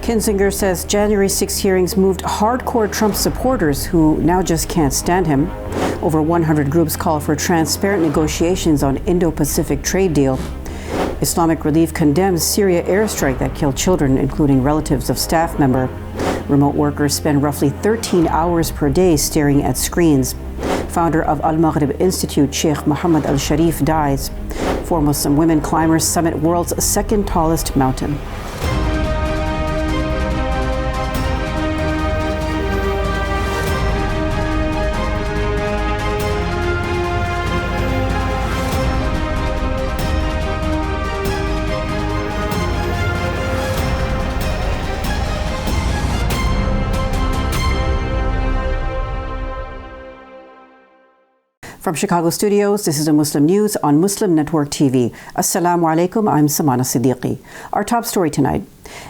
Kinzinger says January 6 hearings moved hardcore Trump supporters who now just can't stand him. Over 100 groups call for transparent negotiations on Indo-Pacific trade deal. Islamic Relief condemns Syria airstrike that killed children, including relatives of staff member. Remote workers spend roughly 13 hours per day staring at screens. Founder of Almaghrib Institute, Shaykh Mohammed Alshareef, dies. 4 Muslim women climbers summit world's second tallest mountain. From Chicago studios, this is a Muslim News on Muslim Network TV. Assalamu alaikum, I'm Samana Siddiqui. Our top story tonight.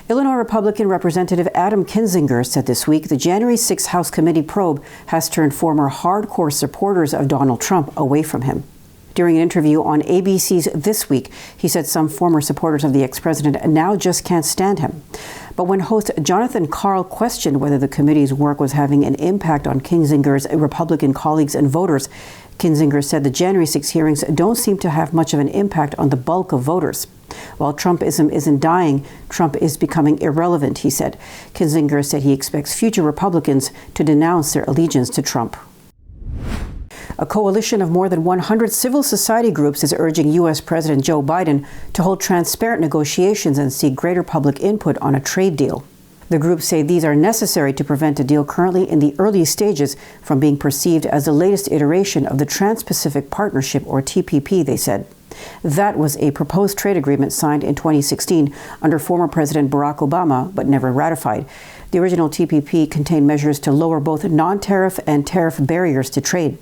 Illinois Republican Representative Adam Kinzinger said this week the January 6 House Committee probe has turned former hardcore supporters of Donald Trump away from him. During an interview on ABC's This Week, he said some former supporters of the ex-president now just can't stand him. But when host Jonathan Karl questioned whether the committee's work was having an impact on Kinzinger's Republican colleagues and voters, Kinzinger said the January 6 hearings don't seem to have much of an impact on the bulk of voters. While Trumpism isn't dying, Trump is becoming irrelevant, he said. Kinzinger said he expects future Republicans to denounce their allegiance to Trump. A coalition of more than 100 civil society groups is urging U.S. President Joe Biden to hold transparent negotiations and seek greater public input on a trade deal. The groups say these are necessary to prevent a deal currently in the early stages from being perceived as the latest iteration of the Trans-Pacific Partnership, or TPP, they said. That was a proposed trade agreement signed in 2016 under former President Barack Obama, but never ratified. The original TPP contained measures to lower both non-tariff and tariff barriers to trade.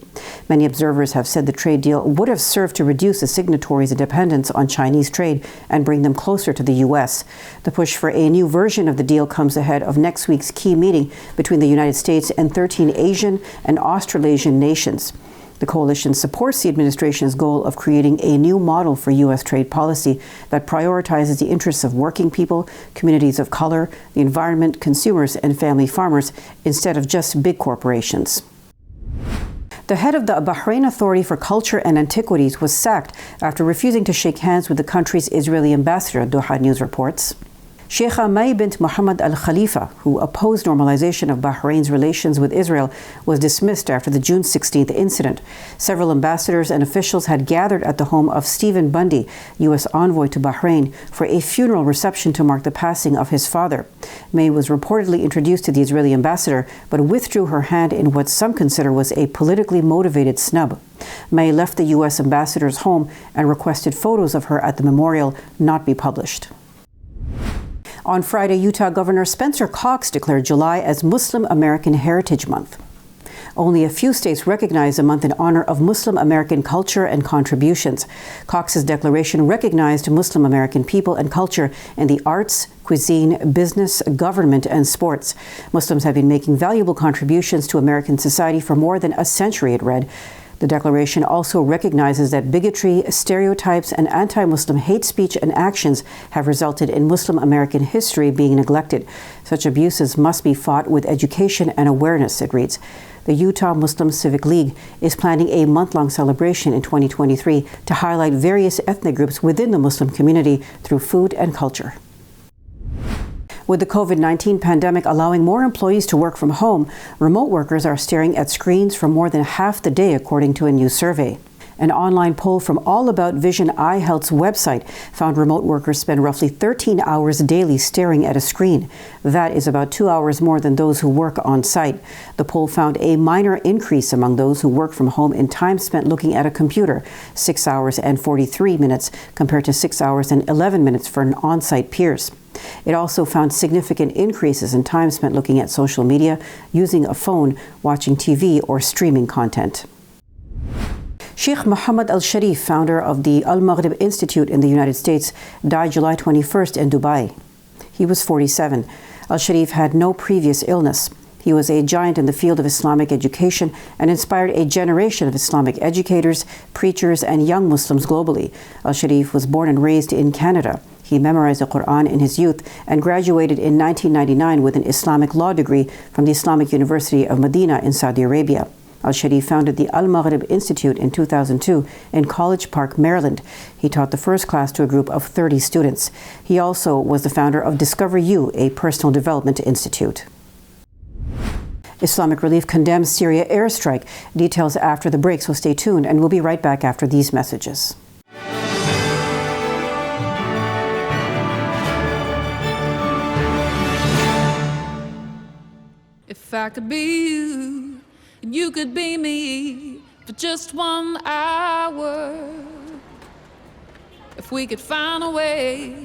Many observers have said the trade deal would have served to reduce the signatories' dependence on Chinese trade and bring them closer to the U.S. The push for a new version of the deal comes ahead of next week's key meeting between the United States and 13 Asian and Australasian nations. The coalition supports the administration's goal of creating a new model for U.S. trade policy that prioritizes the interests of working people, communities of color, the environment, consumers, and family farmers instead of just big corporations. The head of the Bahrain Authority for Culture and Antiquities was sacked after refusing to shake hands with the country's Israeli ambassador, Doha News reports. Sheikh May bint Mohammed Al Khalifa, who opposed normalization of Bahrain's relations with Israel, was dismissed after the June 16th incident. Several ambassadors and officials had gathered at the home of Stephen Bundy, U.S. envoy to Bahrain, for a funeral reception to mark the passing of his father. May was reportedly introduced to the Israeli ambassador, but withdrew her hand in what some consider was a politically motivated snub. May left the U.S. ambassador's home and requested photos of her at the memorial not be published. On Friday, Utah Governor Spencer Cox declared July as Muslim American Heritage Month. Only a few states recognize the month in honor of Muslim American culture and contributions. Cox's declaration recognized Muslim American people and culture in the arts, cuisine, business, government, and sports. Muslims have been making valuable contributions to American society for more than a century, it read. The declaration also recognizes that bigotry, stereotypes, and anti-Muslim hate speech and actions have resulted in Muslim American history being neglected. Such abuses must be fought with education and awareness, it reads. The Utah Muslim Civic League is planning a month-long celebration in 2023 to highlight various ethnic groups within the Muslim community through food and culture. With the COVID-19 pandemic allowing more employees to work from home, remote workers are staring at screens for more than half the day, according to a new survey. An online poll from All About Vision Eye Health's website found remote workers spend roughly 13 hours daily staring at a screen. That is about 2 hours more than those who work on site. The poll found a minor increase among those who work from home in time spent looking at a computer, 6 hours and 43 minutes compared to 6 hours and 11 minutes for on-site peers. It also found significant increases in time spent looking at social media, using a phone, watching TV, or streaming content. Sheikh Mohammed Alshareef, founder of the Almaghrib Institute in the United States, died July 21st in Dubai. He was 47. Alshareef had no previous illness. He was a giant in the field of Islamic education and inspired a generation of Islamic educators, preachers, and young Muslims globally. Alshareef was born and raised in Canada. He memorized the Quran in his youth and graduated in 1999 with an Islamic law degree from the Islamic University of Medina in Saudi Arabia. Alshareef founded the Almaghrib Institute in 2002 in College Park, Maryland. He taught the first class to a group of 30 students. He also was the founder of Discover You, a personal development institute. Islamic Relief condemns Syria airstrike. Details after the break, so stay tuned, and we'll be right back after these messages. If I could be you, and you could be me for just 1 hour. If we could find a way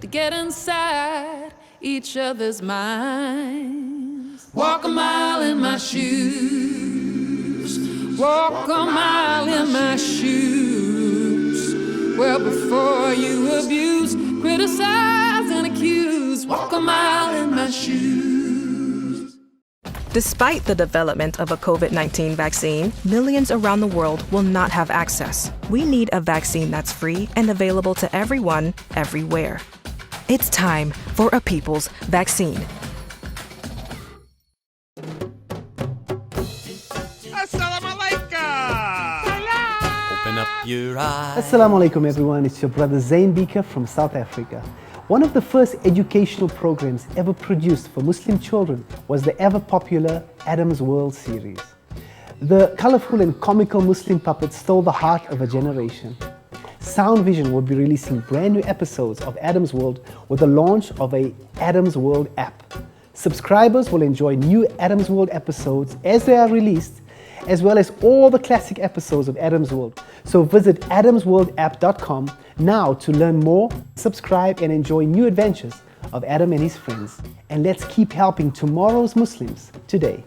to get inside each other's minds. Walk a mile in my shoes. Walk a mile in my shoes. Well, before you abuse, criticize and accuse. Walk a mile in my shoes. Despite the development of a COVID-19 vaccine, millions around the world will not have access. We need a vaccine that's free and available to everyone, everywhere. It's time for a people's vaccine. Assalamu alaikum! Open up your eyes. Assalamu alaikum everyone, it's your brother Zain Beaker from South Africa. One of the first educational programs ever produced for Muslim children was the ever-popular Adam's World series. The colorful and comical Muslim puppets stole the heart of a generation. Sound Vision will be releasing brand new episodes of Adam's World with the launch of a Adam's World app. Subscribers will enjoy new Adam's World episodes as they are released, as well as all the classic episodes of Adam's World. So visit adamsworldapp.com now to learn more, subscribe and enjoy new adventures of Adam and his friends. And let's keep helping tomorrow's Muslims today.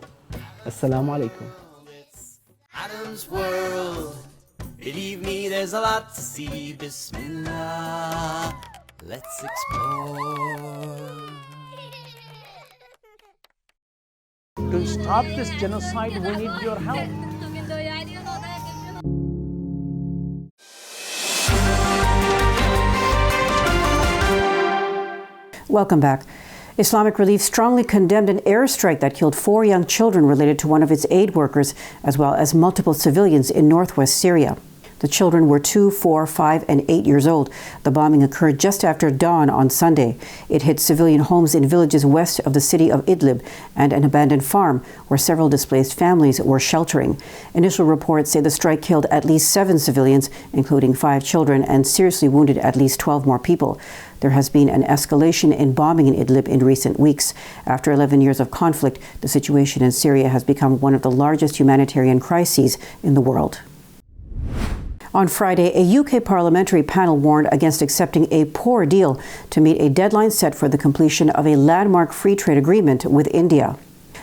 Assalamu alaikum. It's Adam's World. Believe me, there's a lot to see. Bismillah. Let's explore. To stop this genocide, we need your help. Welcome back. Islamic Relief strongly condemned an airstrike that killed 4 young children related to one of its aid workers, as well as multiple civilians in northwest Syria. The children were 2, 4, 5, and 8 years old. The bombing occurred just after dawn on Sunday. It hit civilian homes in villages west of the city of Idlib and an abandoned farm where several displaced families were sheltering. Initial reports say the strike killed at least 7 civilians, including 5 children, and seriously wounded at least 12 more people. There has been an escalation in bombing in Idlib in recent weeks. After 11 years of conflict, the situation in Syria has become one of the largest humanitarian crises in the world. On Friday, a UK parliamentary panel warned against accepting a poor deal to meet a deadline set for the completion of a landmark free trade agreement with India.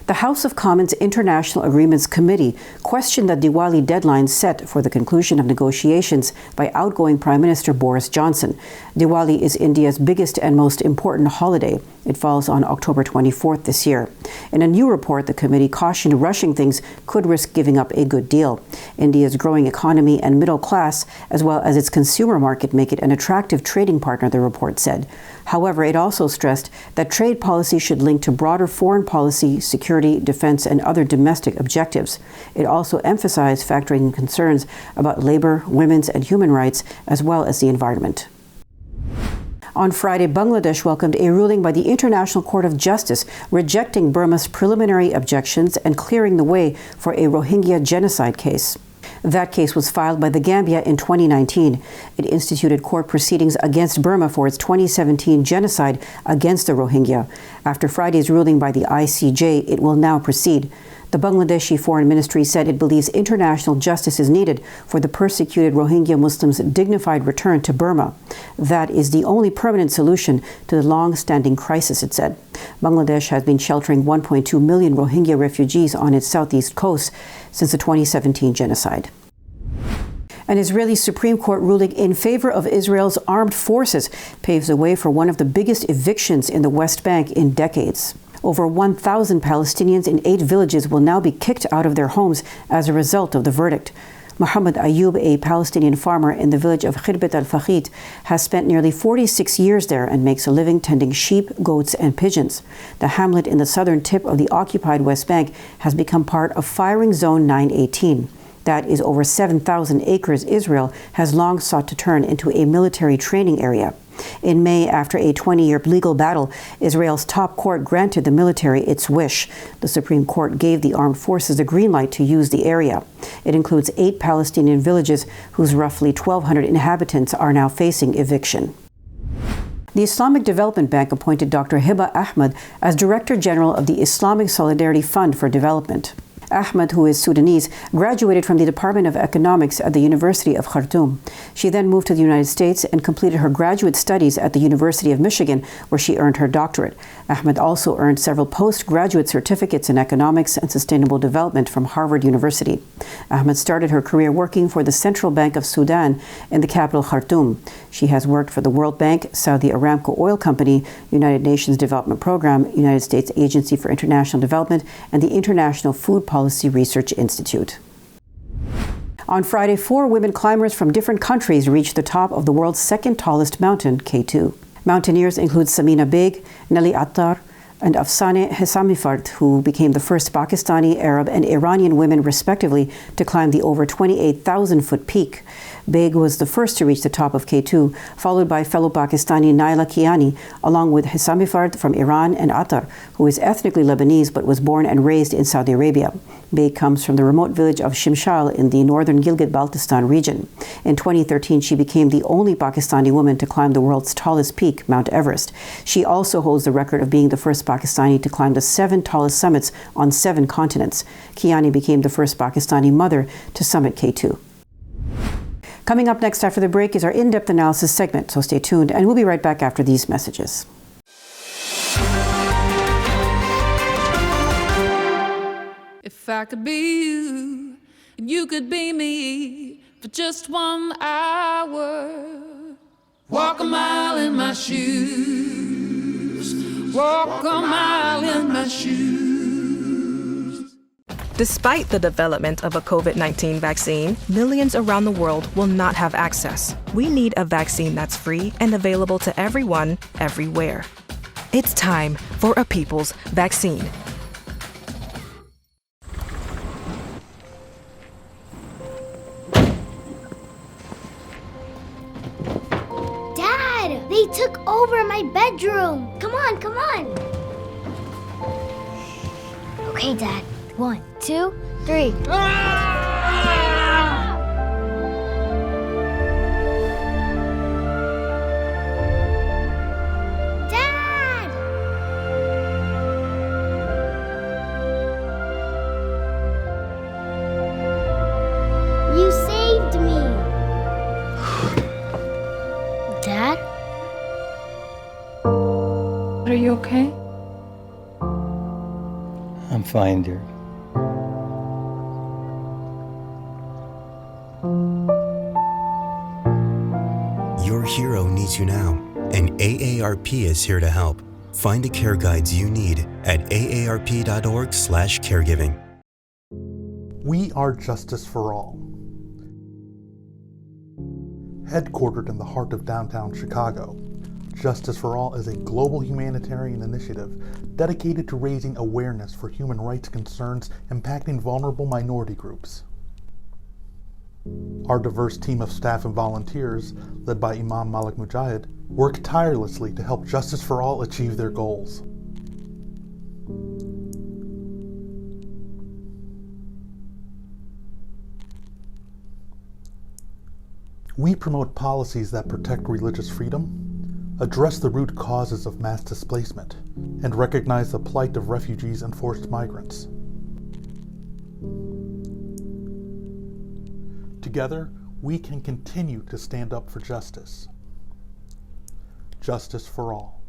The House of Commons International Agreements Committee questioned the Diwali deadline set for the conclusion of negotiations by outgoing Prime Minister Boris Johnson. Diwali is India's biggest and most important holiday. It falls on October 24th this year. In a new report, the committee cautioned rushing things could risk giving up a good deal. India's growing economy and middle class, as well as its consumer market, make it an attractive trading partner, the report said. However, it also stressed that trade policy should link to broader foreign policy, security, defense, and other domestic objectives. It also emphasized factoring in concerns about labor, women's and human rights, as well as the environment. On Friday, Bangladesh welcomed a ruling by the International Court of Justice rejecting Burma's preliminary objections and clearing the way for a Rohingya genocide case. That case was filed by the Gambia in 2019. It instituted court proceedings against Burma for its 2017 genocide against the Rohingya. After Friday's ruling by the ICJ, it will now proceed. The Bangladeshi Foreign Ministry said it believes international justice is needed for the persecuted Rohingya Muslims' dignified return to Burma. That is the only permanent solution to the long-standing crisis, it said. Bangladesh has been sheltering 1.2 million Rohingya refugees on its southeast coast since the 2017 genocide. An Israeli Supreme Court ruling in favor of Israel's armed forces paves the way for one of the biggest evictions in the West Bank in decades. Over 1,000 Palestinians in 8 villages will now be kicked out of their homes as a result of the verdict. Muhammad Ayub, a Palestinian farmer in the village of Khirbet al-Fakhit, has spent nearly 46 years there and makes a living tending sheep, goats, and pigeons. The hamlet in the southern tip of the occupied West Bank has become part of Firing Zone 918. That is over 7,000 acres Israel has long sought to turn into a military training area. In May, after a 20-year legal battle, Israel's top court granted the military its wish. The Supreme Court gave the armed forces the green light to use the area. It includes 8 Palestinian villages whose roughly 1,200 inhabitants are now facing eviction. The Islamic Development Bank appointed Dr. Hiba Ahmed as Director General of the Islamic Solidarity Fund for Development. Ahmed, who is Sudanese, graduated from the Department of Economics at the University of Khartoum. She then moved to the United States and completed her graduate studies at the University of Michigan, where she earned her doctorate. Ahmed also earned several postgraduate certificates in economics and sustainable development from Harvard University. Ahmed started her career working for the Central Bank of Sudan in the capital Khartoum. She has worked for the World Bank, Saudi Aramco Oil Company, United Nations Development Program, United States Agency for International Development, and the International Food Policy Research Institute. On Friday, 4 women climbers from different countries reached the top of the world's second tallest mountain, K2. Mountaineers include Samina Beg, Nelly Attar, and Afsaneh Hessamifard, who became the first Pakistani, Arab, and Iranian women, respectively, to climb the over 28,000-foot peak. Beg was the first to reach the top of K2, followed by fellow Pakistani Naila Kiani, along with Hessamifard from Iran and Attar, who is ethnically Lebanese but was born and raised in Saudi Arabia. Beg comes from the remote village of Shimshal in the northern Gilgit-Baltistan region. In 2013, she became the only Pakistani woman to climb the world's tallest peak, Mount Everest. She also holds the record of being the first Pakistani to climb the 7 tallest summits on 7 continents. Kiani became the first Pakistani mother to summit K2. Coming up next after the break is our in-depth analysis segment, so stay tuned, and we'll be right back after these messages. If I could be you, and you could be me for just 1 hour, walk a mile in my shoes, walk a mile in my shoes. Despite the development of a COVID-19 vaccine, millions around the world will not have access. We need a vaccine that's free and available to everyone, everywhere. It's time for a people's vaccine. Dad, they took over my bedroom. Come on, come on. Okay, Dad. 1, 2, 3. Dad! You saved me. Dad? Are you okay? I'm fine, dear. Your hero needs you now, and AARP is here to help. Find the care guides you need at aarp.org/caregiving. We are Justice for All. Headquartered in the heart of downtown Chicago, Justice for All is a global humanitarian initiative dedicated to raising awareness for human rights concerns impacting vulnerable minority groups. Our diverse team of staff and volunteers, led by Imam Malik Mujahid, work tirelessly to help Justice for All achieve their goals. We promote policies that protect religious freedom, address the root causes of mass displacement, and recognize the plight of refugees and forced migrants. Together, we can continue to stand up for justice. Justice for all.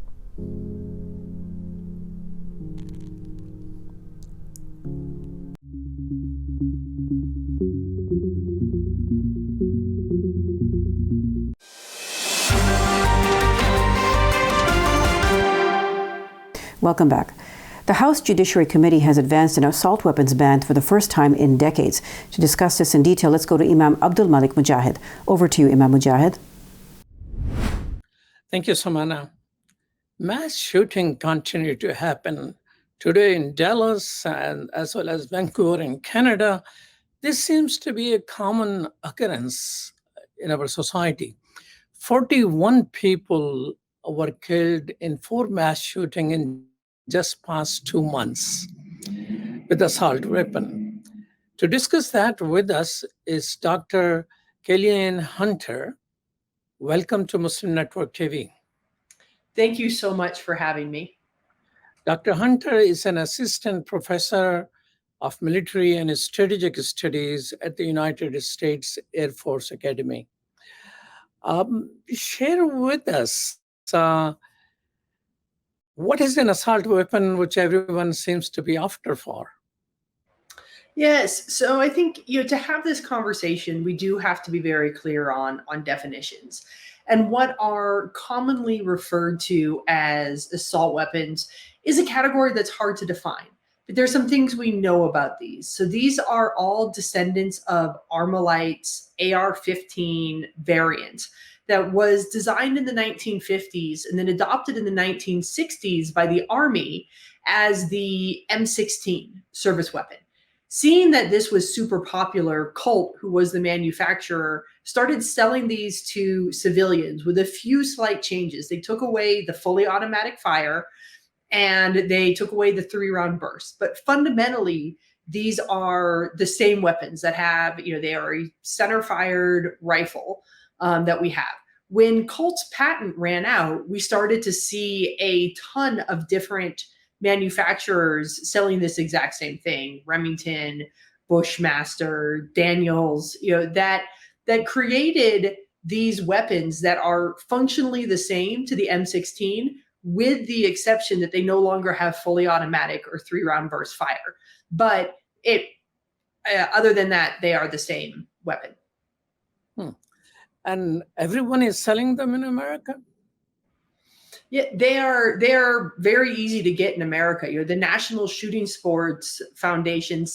Welcome back. The House Judiciary Committee has advanced an assault weapons ban for the first time in decades. To discuss this in detail, let's go to Imam Abdul Malik Mujahid. Over to you, Imam Mujahid. Thank you, Samana. Mass shooting continue to happen today in Dallas and as well as Vancouver in Canada. This seems to be a common occurrence in our society. 41 people were killed in 4 mass shootings in just past 2 months with assault weapon. To discuss that with us is Dr. Kyleanne Hunter. Welcome to Muslim Network TV. Thank you so much for having me. Dr. Hunter is an assistant professor of military and strategic studies at the United States Air Force Academy. Share with us what is an assault weapon which everyone seems to be after for? Yes, so I think to have this conversation, we do have to be very clear on definitions. And what are commonly referred to as assault weapons is a category that's hard to define. But there's some things we know about these. So these are all descendants of Armalite's AR-15 variant that was designed in the 1950s and then adopted in the 1960s by the Army as the M16 service weapon. Seeing that this was super popular, Colt, who was the manufacturer, started selling these to civilians with a few slight changes. They took away the fully automatic fire and they took away the 3-round burst. But fundamentally, these are the same weapons that have, they are a center-fired rifle that we have. When Colt's patent ran out, we started to see a ton of different manufacturers selling this exact same thing. Remington, Bushmaster, Daniels, that created these weapons that are functionally the same to the M16, with the exception that they no longer have fully automatic or 3-round burst fire. But other than that, they are the same weapon. And everyone is selling them in America? Yeah, they are very easy to get in America. The National Shooting Sports Foundation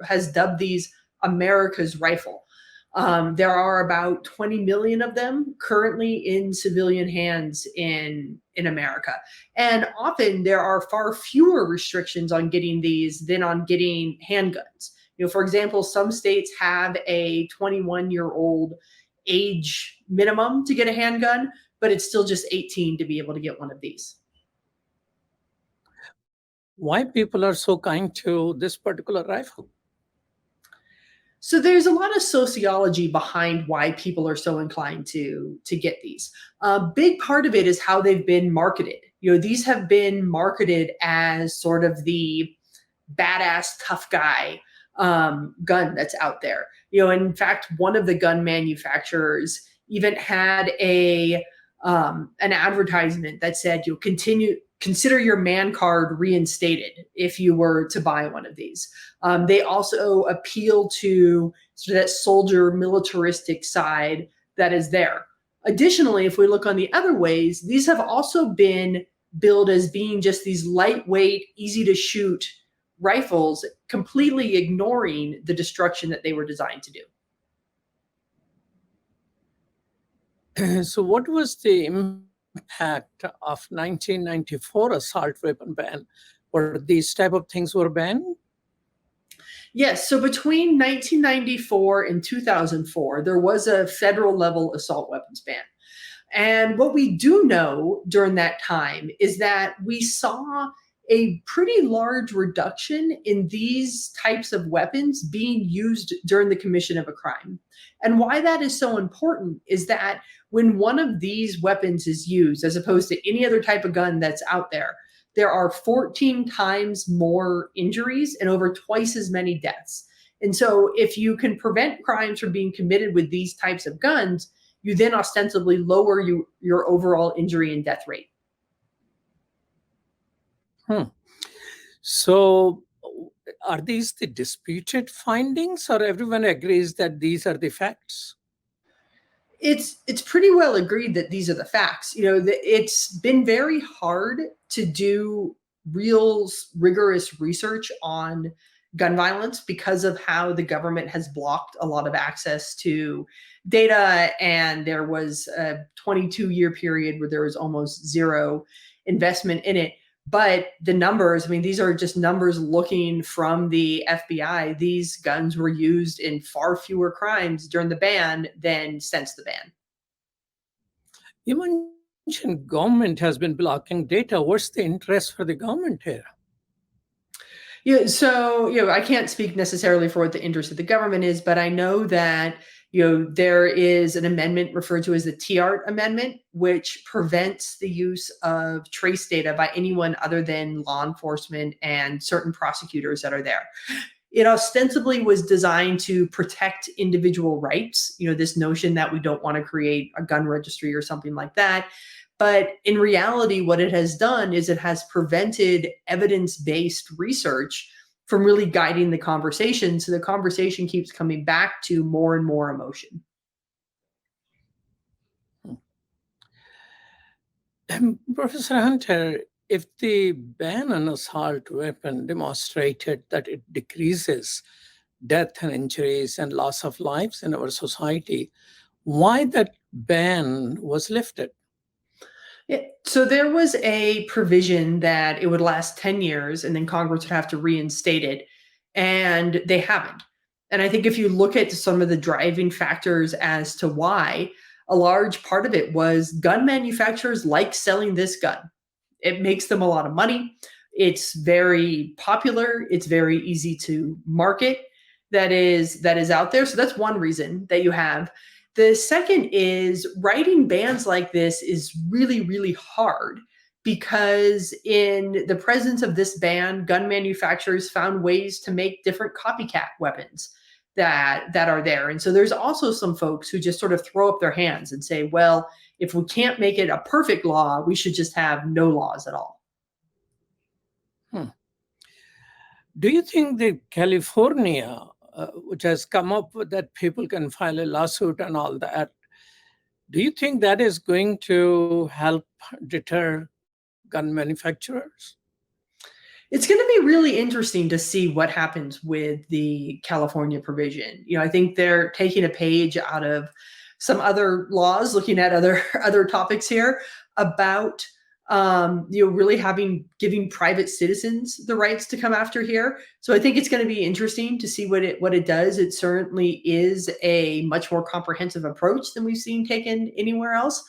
has dubbed these America's rifle. There are about 20 million of them currently in civilian hands in America. And often there are far fewer restrictions on getting these than on getting handguns. For example, some states have a 21-year-old age minimum to get a handgun, but it's still just 18 to be able to get one of these. Why people are so kind to this particular rifle? So there's a lot of sociology behind why people are so inclined to get these. A big part of it is how they've been marketed. These have been marketed as sort of the badass tough guy gun that's out there. In fact, one of the gun manufacturers even had an advertisement that said you'll consider your man card reinstated if you were to buy one of these. They also appeal to sort of that soldier militaristic side that is there. Additionally, if we look on the other ways, these have also been billed as being just these lightweight, easy to shoot rifles, completely ignoring the destruction that they were designed to do. So what was the impact of 1994 assault weapon ban, where these type of things were banned? Yes, so between 1994 and 2004, there was a federal level assault weapons ban. And what we do know during that time is that we saw a pretty large reduction in these types of weapons being used during the commission of a crime. And why that is so important is that when one of these weapons is used, as opposed to any other type of gun that's out there, there are 14 times more injuries and over twice as many deaths. And so if you can prevent crimes from being committed with these types of guns, you then ostensibly lower your overall injury and death rate. So are these the disputed findings, or everyone agrees that these are the facts? It's pretty well agreed that these are the facts. It's been very hard to do real rigorous research on gun violence because of how the government has blocked a lot of access to data. And there was a 22-year period where there was almost zero investment in it. But the numbers, I mean, these are just numbers looking from the FBI. These guns were used in far fewer crimes during the ban than since the ban. You mentioned government has been blocking data. What's the interest for the government here? Yeah, so I can't speak necessarily for what the interest of the government is, but I know that there is an amendment referred to as the TART amendment, which prevents the use of trace data by anyone other than law enforcement and certain prosecutors that are there. It ostensibly was designed to protect individual rights, this notion that we don't want to create a gun registry or something like that. But in reality, what it has done is it has prevented evidence-based research from really guiding the conversation. So the conversation keeps coming back to more and more emotion. Professor Hunter, if the ban on assault weapon demonstrated that it decreases death and injuries and loss of lives in our society, why that ban was lifted? Yeah, so there was a provision that it would last 10 years and then Congress would have to reinstate it, and they haven't. And I think if you look at some of the driving factors as to why, a large part of it was gun manufacturers like selling this gun. It makes them a lot of money. It's very popular. It's very easy to market. That is out there. So that's one reason that you have. The second is writing bans like this is really, really hard because in the presence of this ban, gun manufacturers found ways to make different copycat weapons that are there. And so there's also some folks who just sort of throw up their hands and say, well, if we can't make it a perfect law, we should just have no laws at all. Do you think that California, which has come up with that people can file a lawsuit and all that, do you think that is going to help deter gun manufacturers? It's going to be really interesting to see what happens with the California provision. I think they're taking a page out of some other laws, looking at other topics here about really giving private citizens the rights to come after here. So I think it's going to be interesting to see what it does. It certainly is a much more comprehensive approach than we've seen taken anywhere else.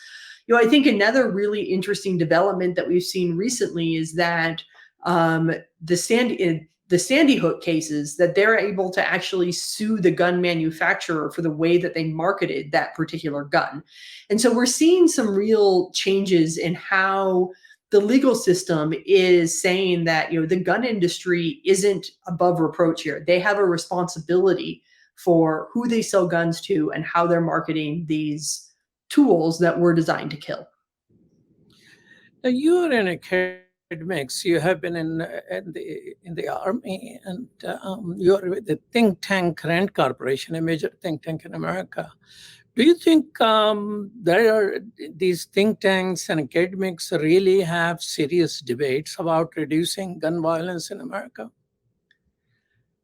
I think another really interesting development that we've seen recently is that the Sandy Hook cases, that they're able to actually sue the gun manufacturer for the way that they marketed that particular gun. And so we're seeing some real changes in how the legal system is saying that, the gun industry isn't above reproach here. They have a responsibility for who they sell guns to and how they're marketing these tools that were designed to kill. Now, you're an academics. You have been in the army, and you're with the think tank Rand Corporation, a major think tank in America. Do you think these think tanks and academics really have serious debates about reducing gun violence in America?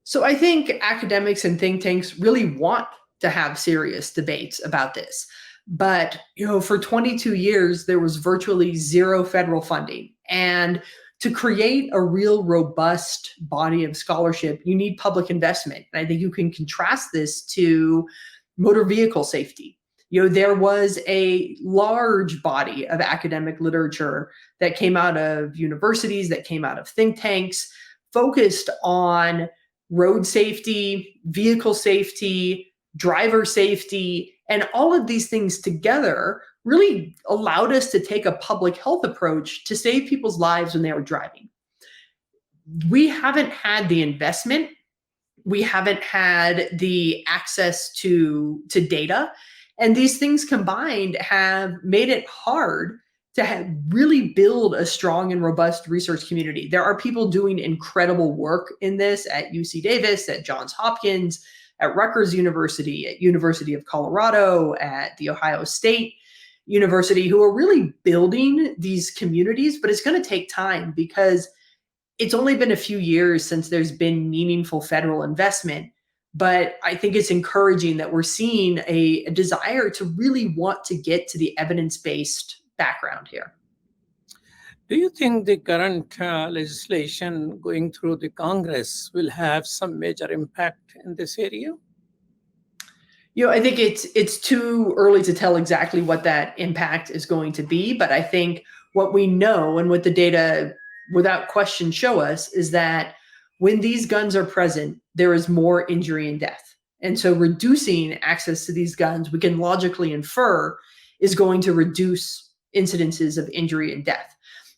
So I think academics and think tanks really want to have serious debates about this. But, for 22 years, there was virtually zero federal funding. And to create a real robust body of scholarship, you need public investment. And I think you can contrast this to motor vehicle safety. There was a large body of academic literature that came out of universities, that came out of think tanks, focused on road safety, vehicle safety, driver safety, and all of these things together really allowed us to take a public health approach to save people's lives when they were driving. We haven't had the investment. We haven't had the access to data. And these things combined have made it hard to really build a strong and robust research community. There are people doing incredible work in this at UC Davis, at Johns Hopkins, at Rutgers University, at University of Colorado, at The Ohio State University, who are really building these communities. But it's going to take time because it's only been a few years since there's been meaningful federal investment, but I think it's encouraging that we're seeing a desire to really want to get to the evidence-based background here. Do you think the current legislation going through the Congress will have some major impact in this area? I think it's too early to tell exactly what that impact is going to be, but I think what we know and what the data without question show us is that when these guns are present, there is more injury and death. And so reducing access to these guns, we can logically infer, is going to reduce incidences of injury and death.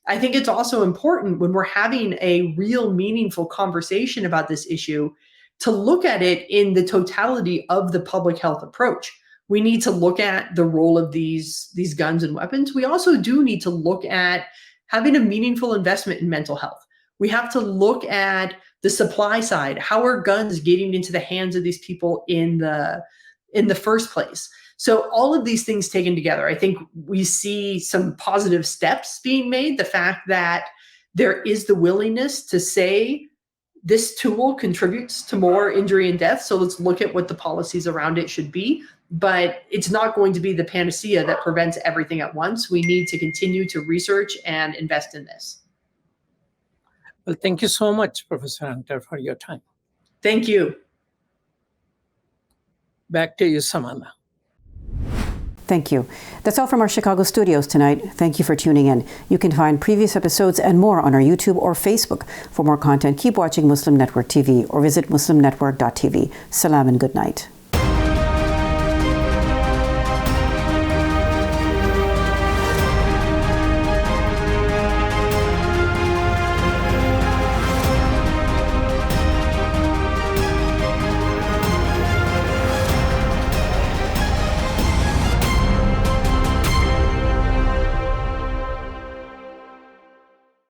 I think it's also important when we're having a real meaningful conversation about this issue to look at it in the totality of the public health approach. We need to look at the role of these guns and weapons. We also do need to look at having a meaningful investment in mental health. We have to look at the supply side. How are guns getting into the hands of these people in the first place? So all of these things taken together, I think we see some positive steps being made. The fact that there is the willingness to say this tool contributes to more injury and death. So let's look at what the policies around it should be. But it's not going to be the panacea that prevents everything at once. We need to continue to research and invest in this. Well, thank you so much, Professor Hunter, for your time. Thank you. Back to you, Samana. Thank you. That's all from our Chicago studios tonight. Thank you for tuning in. You can find previous episodes and more on our YouTube or Facebook. For more content, keep watching Muslim Network TV or visit muslimnetwork.tv. Salam and good night.